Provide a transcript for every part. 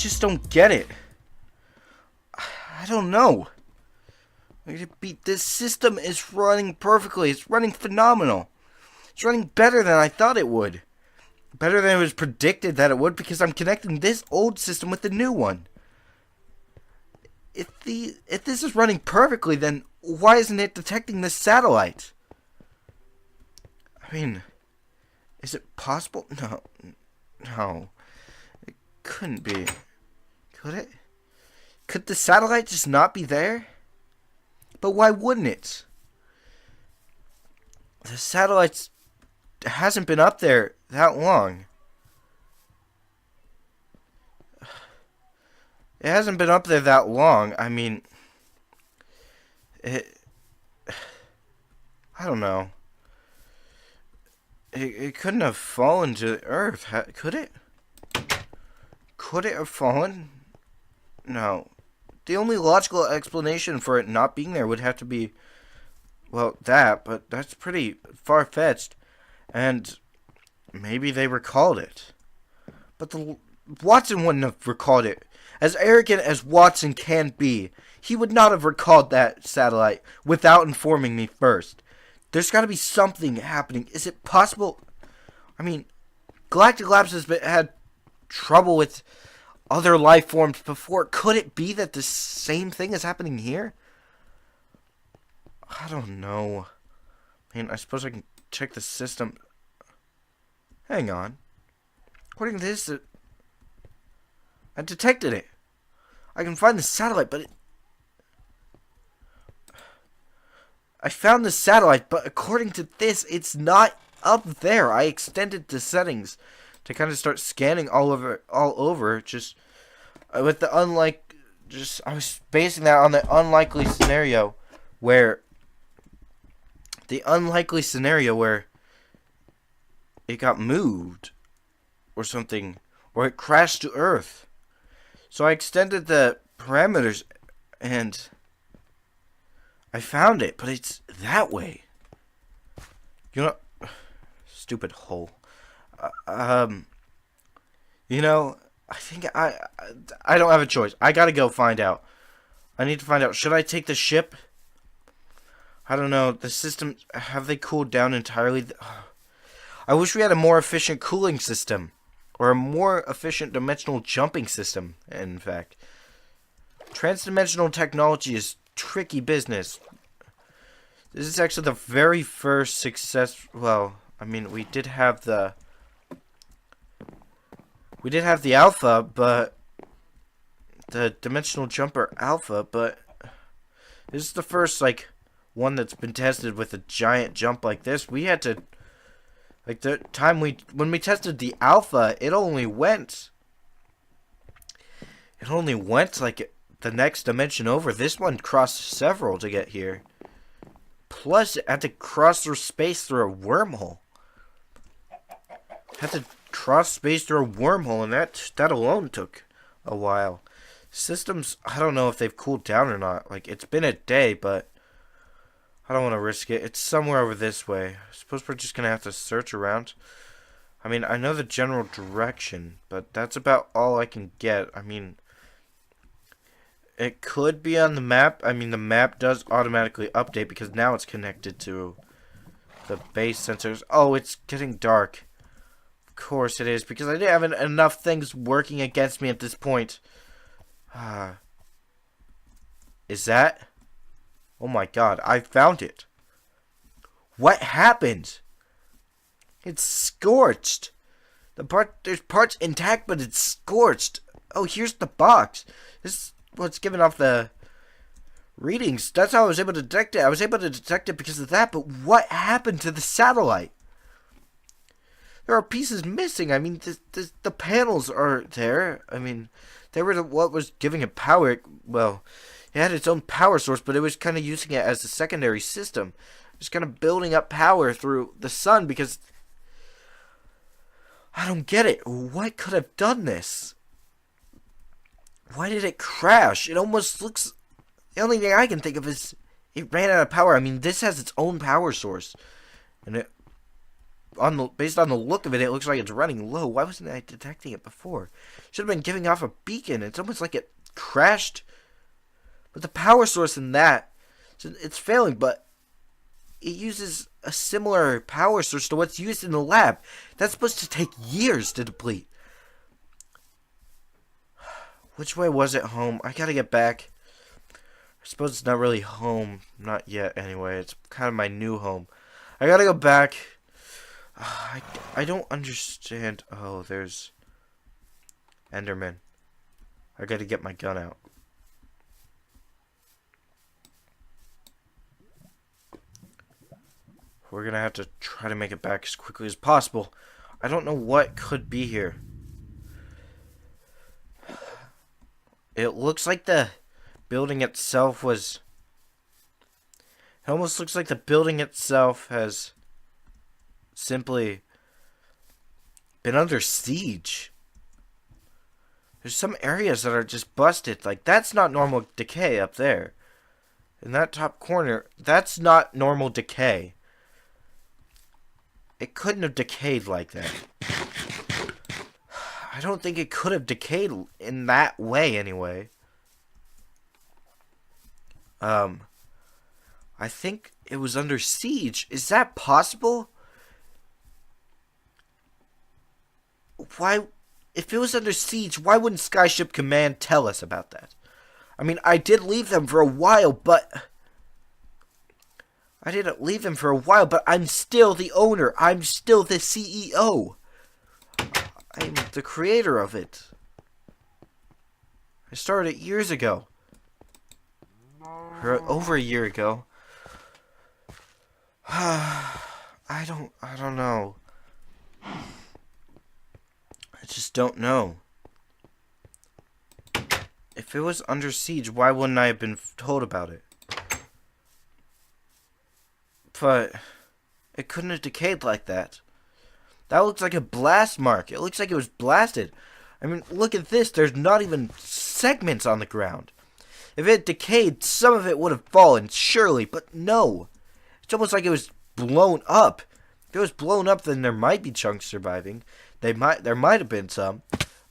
just don't get it. I don't know. This system is running perfectly. It's running phenomenal. It's running better than I thought it would. Better than it was predicted that it would, because I'm connecting this old system with the new one. If this is running perfectly, then why isn't it detecting this satellite? I mean, is it possible? No. It couldn't be. Could it? Could the satellite just not be there? But why wouldn't it? The satellite hasn't been up there that long. It hasn't been up there that long. I mean, I don't know. It couldn't have fallen to Earth, could it? Could it have fallen? No. The only logical explanation for it not being there would have to be, well, but that's pretty far-fetched. And maybe they recalled it. But Watson wouldn't have recalled it. As arrogant as Watson can be, he would not have recalled that satellite without informing me first. There's got to be something happening. Is it possible? I mean, Galactic Labs has had trouble with other life forms before. Could it be that the same thing is happening here? I don't know. I mean, I suppose I can check the system. Hang on. According to this, I detected it. I can find the satellite, but I found the satellite, but according to this, it's not up there. I extended the settings to kind of start scanning all over. Just with the I was basing that on the unlikely scenario where it got moved or something, or it crashed to Earth. So I extended the parameters and I found it, but it's that way. You know, stupid hole. You know, I think I don't have a choice. I gotta go find out. I need to find out. Should I take the ship? I don't know. The system, have they cooled down entirely? I wish we had a more efficient cooling system. Or a more efficient dimensional jumping system, in fact. Transdimensional technology is tricky business. This is actually the very first success. Well, I mean, we did have the alpha, but the dimensional jumper alpha, but this is the first one that's been tested with a giant jump like this. We had to, the time when we tested the alpha, it only went the next dimension over. This one crossed several to get here. Plus, it had to cross through space through a wormhole. And that alone took a while. Systems, I don't know if they've cooled down or not. It's been a day, but I don't want to risk it. It's somewhere over this way. I suppose we're just going to have to search around. I mean, I know the general direction, but that's about all I can get. I mean, it could be on the map. I mean, the map does automatically update because now it's connected to the base sensors. Oh, it's getting dark. Of course it is, because I didn't have enough things working against me at this point. Is that? Oh my god, I found it. What happened? It's scorched. There's parts intact, but it's scorched. Oh, here's the box. This is what's giving off the readings. That's how I was able to detect it. I was able to detect it because of that, but what happened to the satellite? There are pieces missing. I mean, the panels are there. I mean, they were what was giving it power. Well, it had its own power source, but it was kind of using it as a secondary system. Just kind of building up power through the sun because I don't get it. What could have done this? Why did it crash? It almost looks... The only thing I can think of is it ran out of power. I mean, this has its own power source. And it based on the look of it, it looks like it's running low. Why wasn't I detecting it before? Should have been giving off a beacon. It's almost like it crashed. But the power source in that, it's failing, but it uses a similar power source to what's used in the lab. That's supposed to take years to deplete. Which way was it home? I gotta get back. I suppose it's not really home. Not yet, anyway. It's kind of my new home. I gotta go back. I don't understand. Oh, there's Enderman. I gotta get my gun out. We're gonna have to try to make it back as quickly as possible. I don't know what could be here. It looks like the building itself was... It almost looks like the building itself has simply been under siege. There's some areas that are just busted. Like, that's not normal decay up there. In that top corner, that's not normal decay. It couldn't have decayed like that. I don't think it could have decayed in that way, anyway. I think it was under siege. Is that possible? Why... If it was under siege, why wouldn't Skyship Command tell us about that? I mean, I did leave them for a while, but... I didn't leave them for a while, but I'm still the owner. I'm still the CEO. I'm the creator of it. I started it years ago. Or over a year ago. I don't know. I just don't know. If it was under siege, why wouldn't I have been told about it? But it couldn't have decayed like that. That looks like a blast mark. It looks like it was blasted. I mean, look at this. There's not even segments on the ground. If it decayed, some of it would have fallen, surely. But no. It's almost like it was blown up. If it was blown up, then there might be chunks surviving. There might have been some.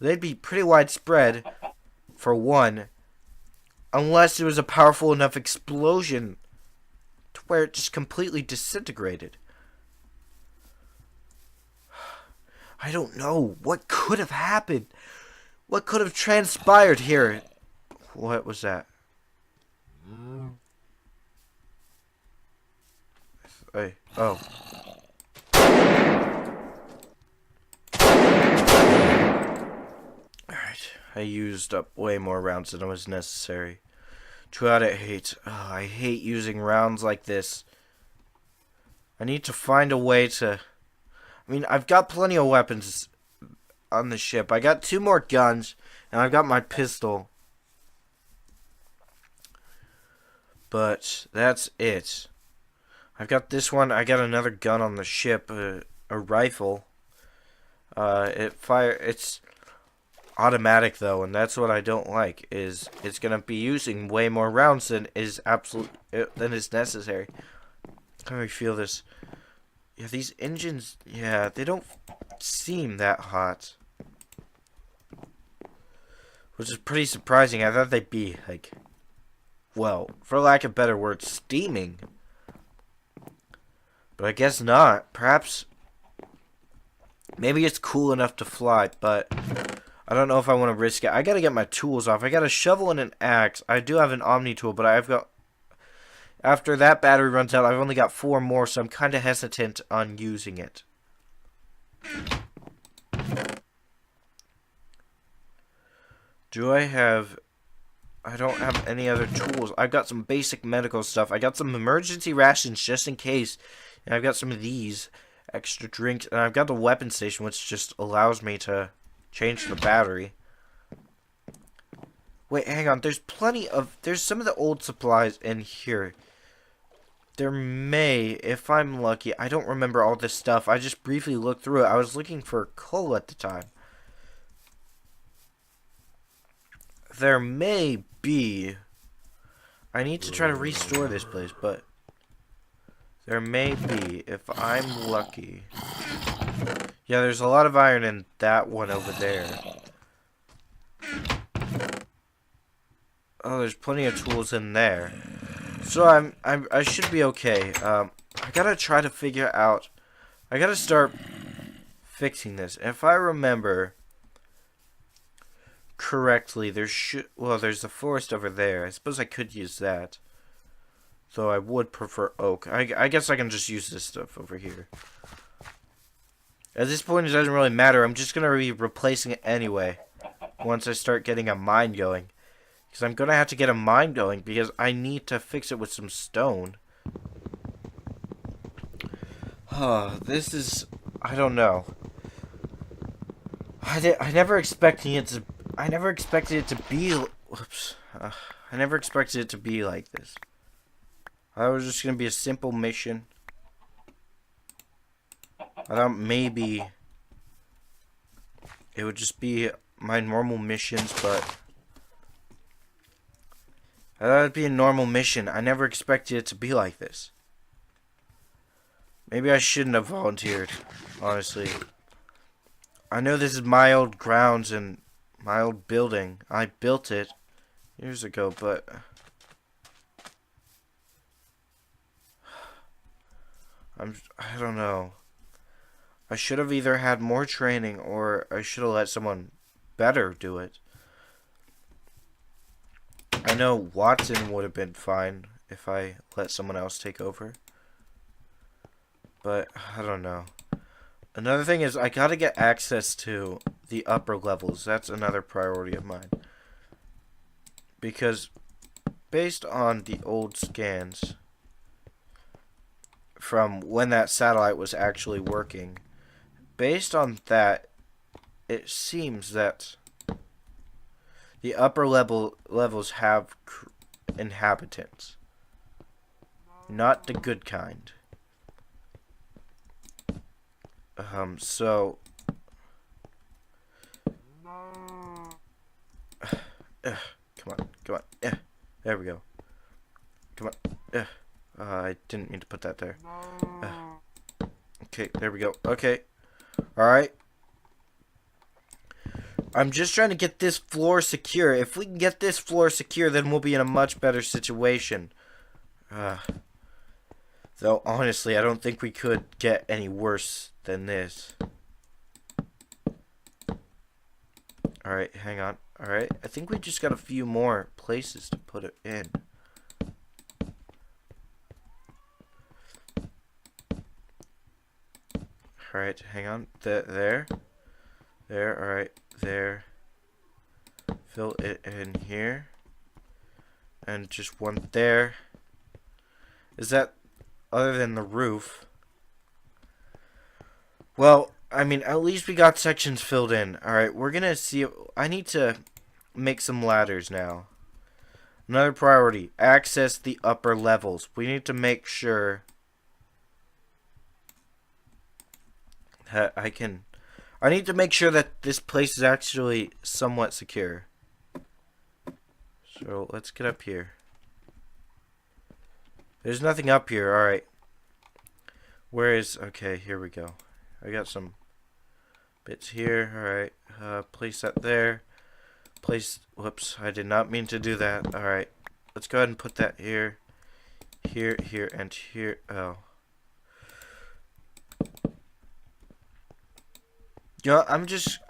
They'd be pretty widespread, for one. Unless it was a powerful enough explosion to where it just completely disintegrated. I don't know. What could have happened? What could have transpired here? What was that? Hey, oh. Alright, I used up way more rounds than was necessary. Too out of hate. Oh, I hate using rounds like this. I need to find a way to... I mean, I've got plenty of weapons on the ship. I got 2 more guns, and I've got my pistol. But that's it. I've got this one. I got another gun on the ship, a rifle. It's automatic though, and that's what I don't like. Is it's gonna be using way more rounds than is necessary. How do I feel this? Yeah, these engines. Yeah, they don't seem that hot, which is pretty surprising. I thought they'd be like, well, for lack of better words, steaming. But I guess not. Perhaps, maybe it's cool enough to fly, but I don't know if I want to risk it. I gotta get my tools off. I got a shovel and an axe. I do have an Omni tool, but I've got... After that battery runs out, I've only got 4 more, so I'm kind of hesitant on using it. Do I have... I don't have any other tools. I've got some basic medical stuff. I got some emergency rations just in case. And I've got some of these extra drinks. And I've got the weapon station, which just allows me to change the battery. Wait, hang on. There's some of the old supplies in here. There may, if I'm lucky, I don't remember all this stuff. I just briefly looked through it. I was looking for coal at the time. There may be. I need to try to restore this place, but there may be, if I'm lucky. Yeah, there's a lot of iron in that one over there. Oh, there's plenty of tools in there. So I should be okay. I gotta try to figure out. I gotta start fixing this. If I remember correctly, there's the forest over there. I suppose I could use that. Though I would prefer oak. I guess I can just use this stuff over here. At this point, it doesn't really matter. I'm just gonna be replacing it anyway. Once I start getting a mine going. Because I'm gonna have to get a mine going because I need to fix it with some stone. This is... I don't know. I never expected it to... I never expected it to be... Whoops. I never expected it to be like this. I thought it was just gonna be a simple mission. I thought maybe it would just be my normal missions, but I thought it'd be a normal mission. I never expected it to be like this. Maybe I shouldn't have volunteered, honestly. I know this is my old grounds and my old building. I built it years ago, but I don't know. I should have either had more training or I should have let someone better do it. I know Watson would have been fine if I let someone else take over. But I don't know. Another thing is I gotta get access to the upper levels. That's another priority of mine. Because based on the old scans from when that satellite was actually working, based on that, it seems that the upper levels have inhabitants. Not the good kind. So... come on. There we go. Come on. I didn't mean to put that there. Okay, there we go. Okay. Alright. I'm just trying to get this floor secure. If we can get this floor secure, then we'll be in a much better situation. Though, honestly, I don't think we could get any worse than this. Alright, hang on. Alright, I think we just got a few more places to put it in. Alright, hang on. There, alright, there. Fill it in here. And just one there. Is that other than the roof? Well, I mean, at least we got sections filled in. Alright, we're gonna see. I need to make some ladders now. Another priority, access the upper levels. We need to make sure that I need to make sure that this place is actually somewhat secure. So, let's get up here. There's nothing up here, alright. Where is... Okay, here we go. I got some bits here, alright. Place that there. Place... Whoops, I did not mean to do that. Alright, let's go ahead and put that here. Here, and here. Oh. You know,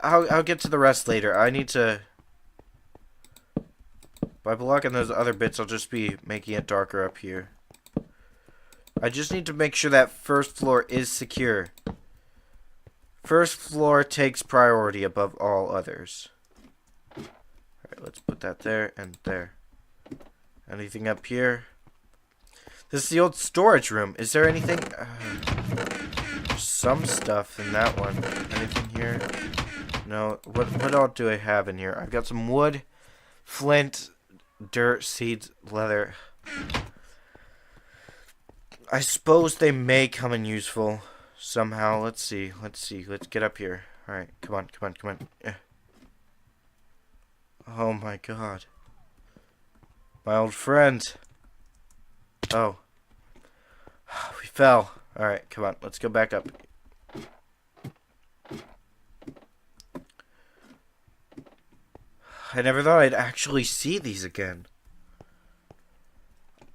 I'll get to the rest later. I need to... By blocking those other bits, I'll just be making it darker up here. I just need to make sure that first floor is secure. First floor takes priority above all others. Alright, let's put that there and there. Anything up here? This is the old storage room. Is there anything? There's some stuff in that one. Anything here? No. What all do I have in here? I've got some wood, flint, dirt, seeds, leather. I suppose they may come in useful somehow. Let's see. Let's get up here. Alright, come on. Oh my god. My old friend. Oh. We fell. Alright, come on. Let's go back up. I never thought I'd actually see these again.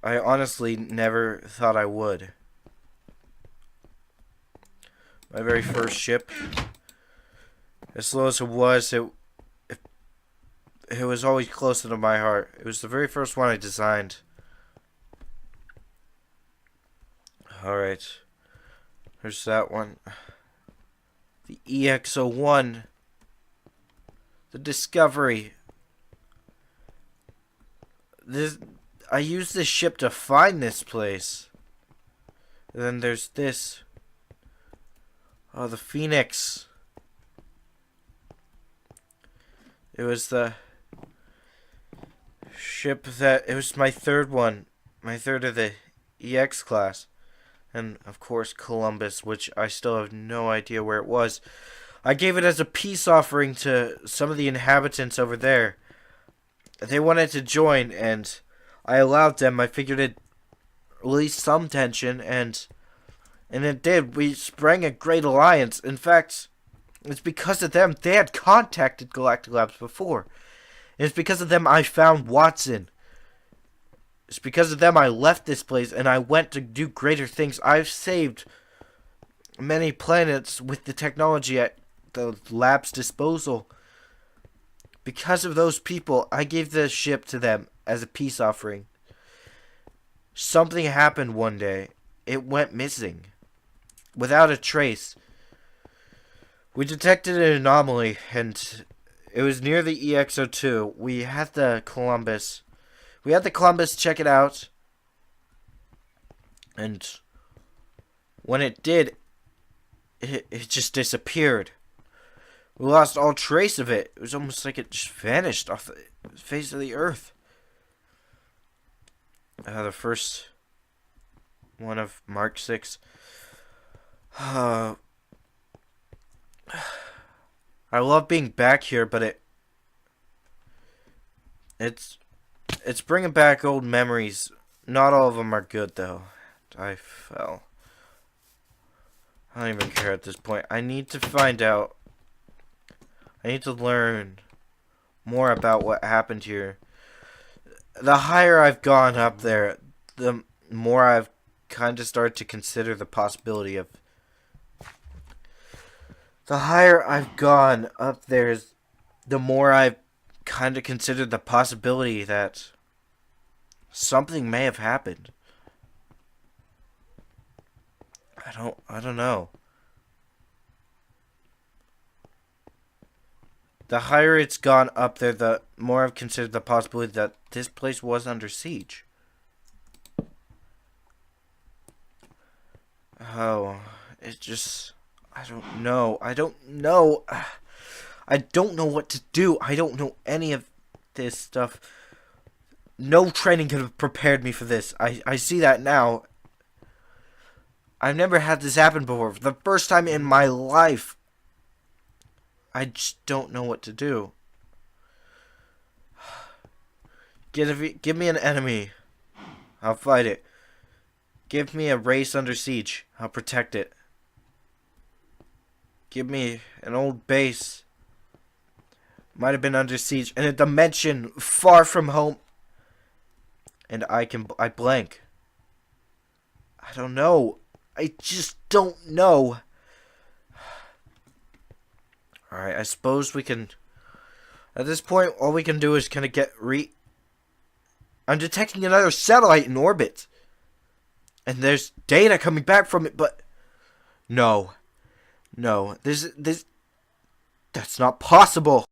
I honestly never thought I would. My very first ship, as slow as it was, it was always closer to my heart. It was the very first one I designed. Alright. There's that one. The EX-01. The Discovery. I used this ship to find this place. And then there's this. Oh, the Phoenix. It was the ship that... It was my third one. My third of the EX class. And, of course, Columbus, which I still have no idea where it was. I gave it as a peace offering to some of the inhabitants over there. They wanted to join, and I allowed them. I figured it'd release some tension, and it did. We sprang a great alliance. In fact, it's because of them. They had contacted Galactic Labs before. And it's because of them I found Watson. It's because of them I left this place and I went to do greater things. I've saved many planets with the technology at the lab's disposal. Because of those people, I gave the ship to them as a peace offering. Something happened one day. It went missing. Without a trace. We detected an anomaly, and it was near the EX-02. We had the Columbus check it out. And when it did, it just disappeared. We lost all trace of it. It was almost like it just vanished off the face of the earth. The first one of Mark 6. I love being back here, but it's bringing back old memories. Not all of them are good, though. I fell. I don't even care at this point. I need to find out. I need to learn more about what happened here. The higher I've gone up there, the more I've kind of started to consider the possibility of... The higher I've gone up there, the more I've kind of considered the possibility that something may have happened. I don't know. The higher it's gone up there, the more I've considered the possibility that this place was under siege. Oh, it's just... I don't know. I don't know what to do. I don't know any of this stuff. No training could have prepared me for this. I see that now. I've never had this happen before. For the first time in my life. I just don't know what to do. Give me an enemy. I'll fight it. Give me a race under siege. I'll protect it. Give me an old base. Might have been under siege. In a dimension far from home. And I blank. I don't know. I just don't know. Alright, I suppose we can... At this point, all we can do is kind of get I'm detecting another satellite in orbit. And there's data coming back from it, but... No. No. That's not possible.